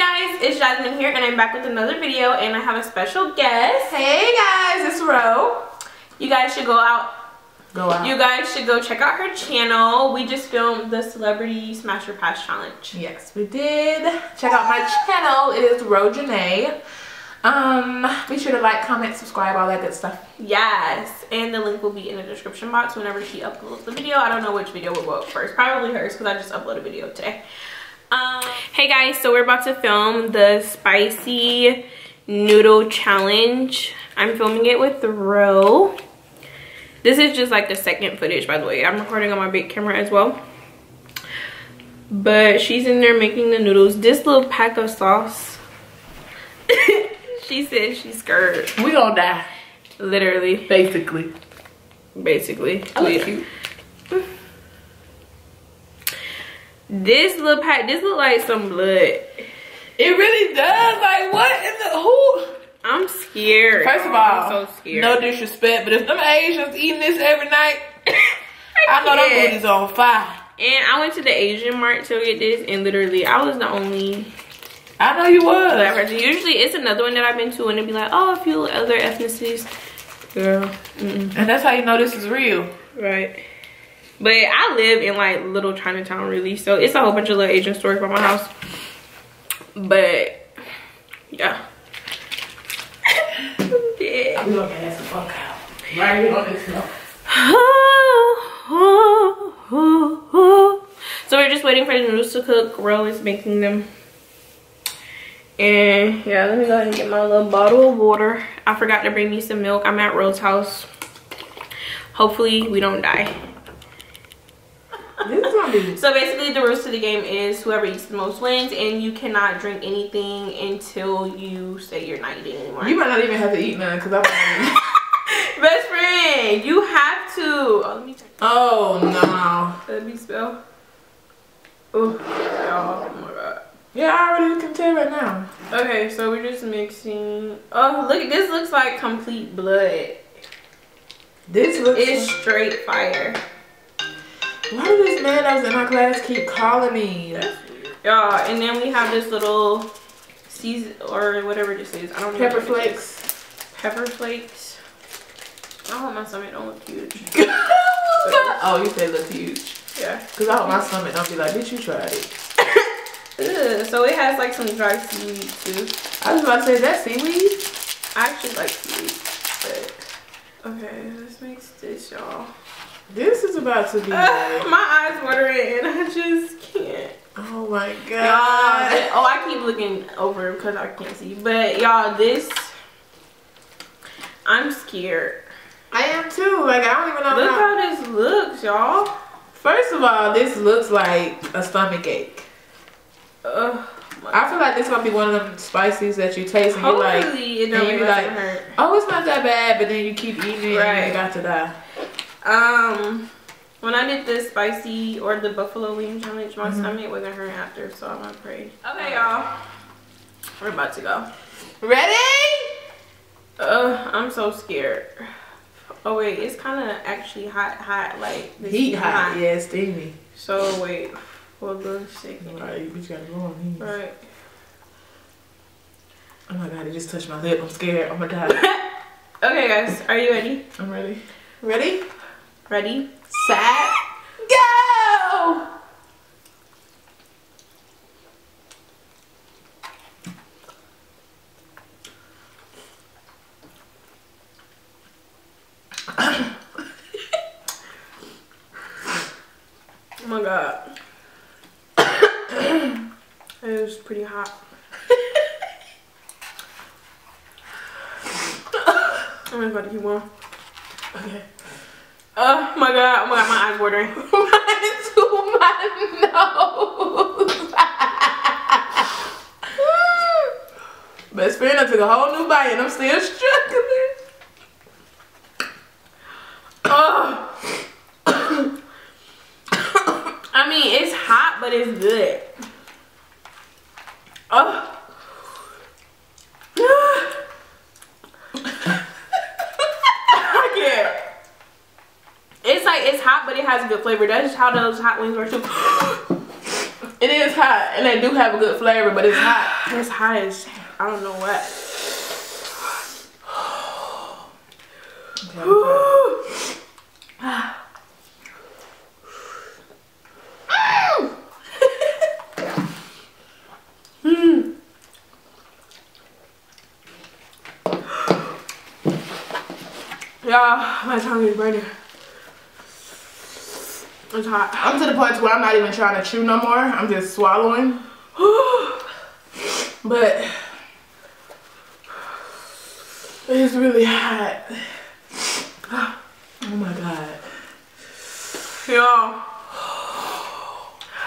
guys, it's Jasmine here and I'm back with another video and I have a special guest. Hey guys, it's Ro. You guys should You guys should go check out her channel. We just filmed the Celebrity Smash or Pass Challenge. Yes, we did. Check out my channel. It is Ro Janae. Be sure to like, comment, subscribe, all that good stuff. Yes, and the link will be in the description box whenever she uploads the video. I don't know which video will go up first. Probably hers because I just uploaded a video today. Hey guys, so we're about to film the spicy noodle challenge. I'm filming it with Ro. This is just like the second footage, by the way. I'm recording on my big camera as well. But she's in there making the noodles. This little pack of sauce. She said she's scared. We gonna die. Literally. Basically. I look cute. This little pack, this look like some blood. It really does. Like, what in the who? I'm scared. First of all, I'm so scared. No disrespect, but if them Asians eating this every night, I know them booties on fire. And I went to the Asian mart to get this, and literally, I was the only. I know you was. Usually, it's another one that I've been to, and it'd be like, oh, a few other ethnicities. Girl. And that's how you know this is real. Right. But I live in like little Chinatown, really, so it's a whole bunch of little Asian stores by my house. But yeah. I'm gonna ass the fuck out. Right here on this stuff. So we're just waiting for the noodles to cook. Ro is making them. And yeah, let me go ahead and get my little bottle of water. I forgot to bring me some milk. I'm at Ro's house. Hopefully we don't die. So basically the rules to the game is whoever eats the most wins, and you cannot drink anything until you say you're not eating anymore. You might not even have to eat none because I'm best friend, you have to. Oh, let me check. Oh no. Let me spell. Oh, y'all. Oh my god. Yeah, I already can tell right now. Okay, so we're just mixing. Oh, look, this looks like complete blood. This looks. It's straight fire. Why did this man that was in my class keep calling me? That's weird. Y'all, and then we have this little season or whatever this is. I don't know. Pepper flakes. Pepper flakes. I hope my stomach don't look huge. Oh, you said look huge. Yeah. Because I hope my stomach don't be like, bitch, you tried it. Ugh, so it has like some dry seaweed too. I was about to say, is that seaweed? I actually like seaweed. But okay, let's mix this, y'all. This is about to be my eyes watering and I just can't. Oh my god. Oh, I keep looking over because I can't see. But y'all, this, I'm scared. I am too. Like, I don't even know. Look how this looks, y'all. First of all, this looks like a stomach ache. I feel like this is gonna be one of them spices that you taste and you're like, it don't and you be like, hurt. oh, it's not that bad, but then you keep eating it and you got to die. When I did the spicy or the buffalo wing challenge, my stomach wasn't hurt after, so I'm afraid. Okay, y'all, we're about to go. Ready? I'm so scared. Oh wait, it's kind of actually hot, like the heat hot. Yeah, it's steamy. So wait, for a good second. Right, you just gotta go on these. Right. Oh my god, it just touched my lip. I'm scared. I'm gonna die. Okay, guys, are you ready? I'm ready. Ready? Ready? Set. Go! Oh my god. It was pretty hot. I'm about to keep going. Okay. Oh my god, my eyes watering. Right to my nose. Best friend, I took a whole new bite and I'm still struggling. I mean, it's hot, but it's good. I can't. It's like, it's hot, but it has a good flavor. That's how those hot wings were too. It is hot, and they do have a good flavor, but it's hot. It's hot as I don't know what. Yeah, my tongue is burning. It's hot. I'm to the point where I'm not even trying to chew no more. I'm just swallowing. But it's really hot. Oh my God. Y'all,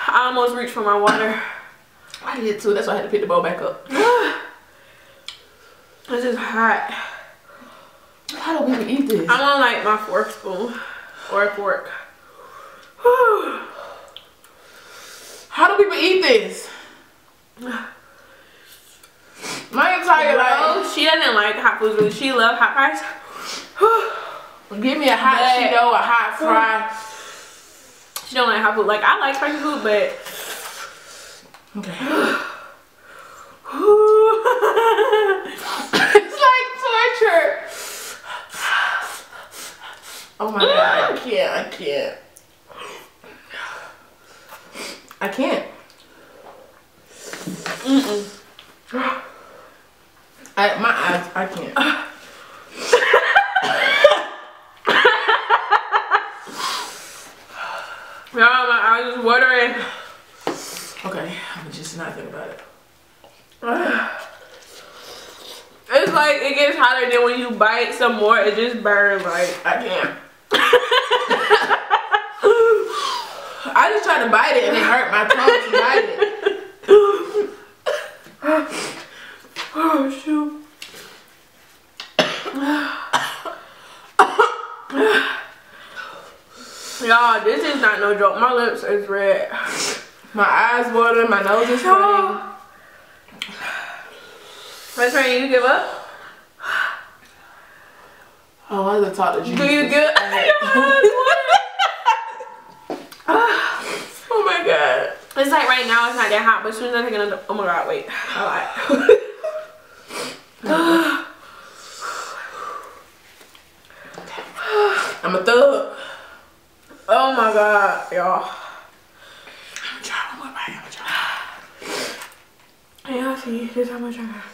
I almost reached for my water. I did too. That's why I had to pick the bowl back up. This is hot. How do we even eat this? I'm on like my 4th spoon or a fork. How do people eat this? My entire life. She doesn't like hot foods really. She loves hot fries. Give me a hot Cheeto, a hot fry. She don't like hot food. Like, I like spicy food, but okay. It's like torture. Oh my God, I can't. I can't. My eyes, I can't. Yeah, my eyes is watering. Okay, I'm just not thinking about it. It's like it gets hotter, then when you bite some more, it just burns. Like, I can't. I just tried to bite it and it hurt my tongue to bite it. oh shoot. Y'all, this is not no joke. My lips is red. My eyes watering, my nose is running. Best friend, you give up? Oh, I was talk to Jesus. Do you give up? Oh my God. It's like right now it's not that hot, but as soon as I take another, oh my God, wait. I lied. I'm a thug. Oh my God, y'all. I'm trying one more bite. I'm trying. Yeah, see, this is how much I got.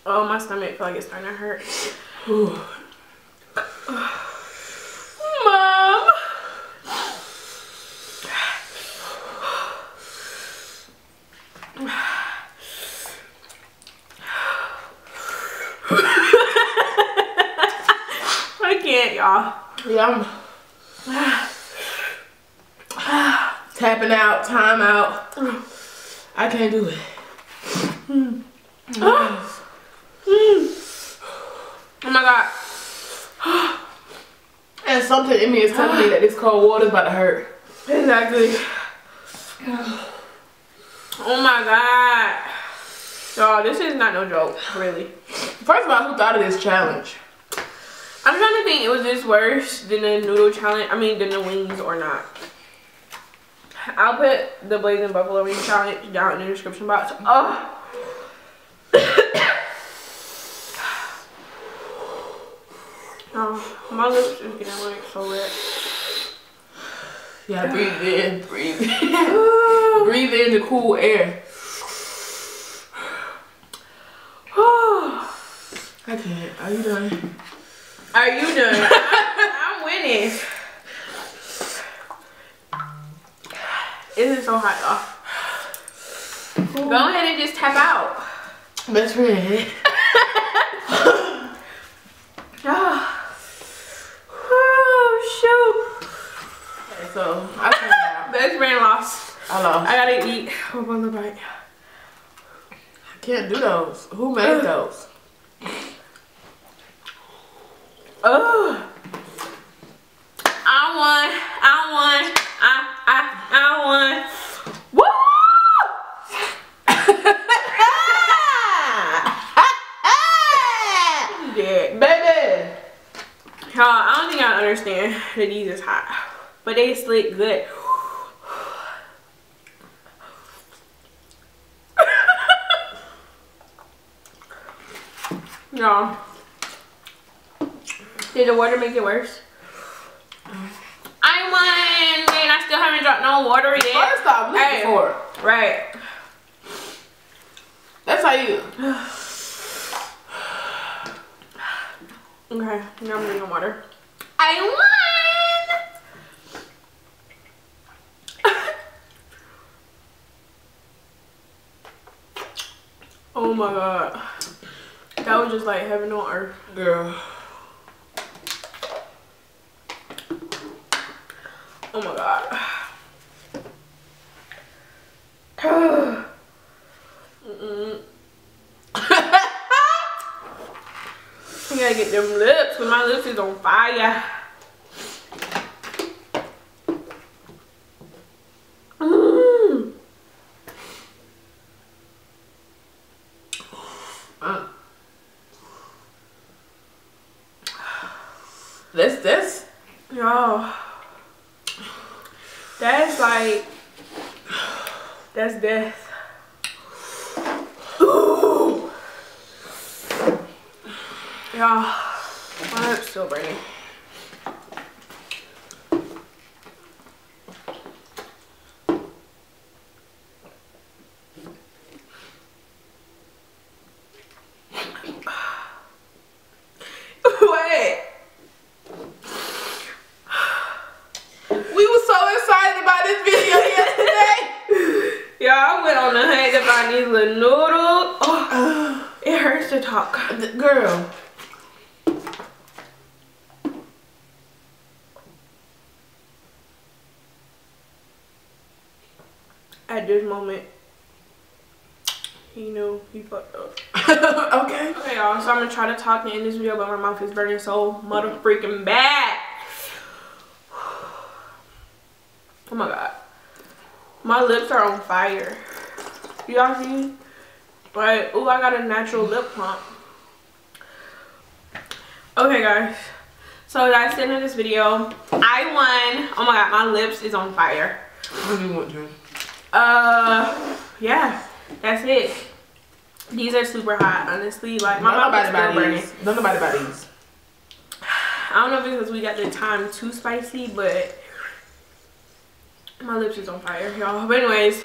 Oh, my stomach feel like it's starting to hurt. Mom. I can't, y'all. Yeah, I'm tapping out, time out. I can't do it. Oh my God. And something in me is telling me that this cold water is about to hurt. Exactly. Oh my God. Y'all, this is not no joke, really. First of all, who thought of this challenge? I'm trying to think, it was this worse than the noodle challenge? I mean, than the wings or not? I'll put the Blazing Buffalo Wing challenge down in the description box. Oh. Oh, my lips is getting like so red. Yeah, breathe in, breathe in. Breathe in the cool air. I can't. Are you done? Are you done? I'm winning. This is so hot, y'all. Go ahead and just tap out. Best friend. Oh, shoot. Okay, so I turned out. Best friend lost. I lost. I gotta eat. Oh, one little bite. I can't do those. Who made those? Oh. I won. Woo! Yeah, baby. Y'all, I don't think I understand that these is hot, but they slick good. Y'all, did the water make it worse? I won, man. I still haven't dropped no water yet. First off, looking for it. Right. That's how you. Okay, now I'm drinking water. I won! Oh my god. That was just like heaven on earth. Girl. Oh my god. I gotta get them lips, because my lips is on fire. This? Y'all. That's like, that's death. Ooh. Y'all, my lip's still burning. Wait. We were so excited about this video yesterday. Y'all, I went on the hunt to find these little noodles. Oh, it hurts to talk. Girl. At this moment, he knew he fucked up. Okay. Okay, y'all, so I'm gonna try to talk in this video, but my mouth is burning so mother freaking bad. Oh my god. My lips are on fire. Y'all see? Like, ooh, I got a natural lip plump. Okay, guys. So that's the end of this video. I won. Oh my god, my lips is on fire. What do you want, Jen? Yeah, that's it. These are super hot, honestly. Like, my mouth is still burning. Don't nobody buy these. I don't know if it's because we got the time too spicy, but my lips is on fire, y'all. But anyways,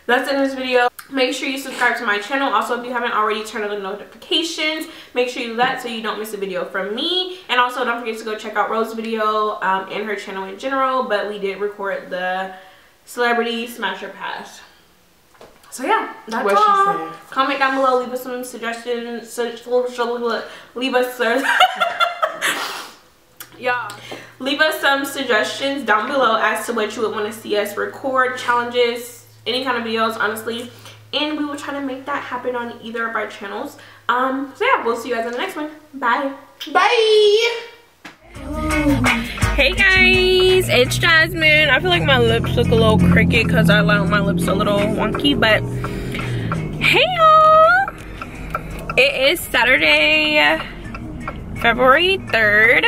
that's the end of this video. Make sure you subscribe to my channel. Also, if you haven't already, turn on the notifications. Make sure you do that so you don't miss a video from me. And also, don't forget to go check out Rose's video and her channel in general. But we did record the Celebrity Smasher Pass. So yeah, that's what all. She said. Comment down below, leave us some suggestions. Leave us yeah, leave us some suggestions down below as to what you would want to see us record, challenges, any kind of videos, honestly, and we will try to make that happen on either of our channels. So yeah, we'll see you guys in the next one. Bye. Hey guys, it's Jasmine. I feel like my lips look a little crooked because I allowed my lips a little wonky, but hey y'all, it is Saturday, February 3rd.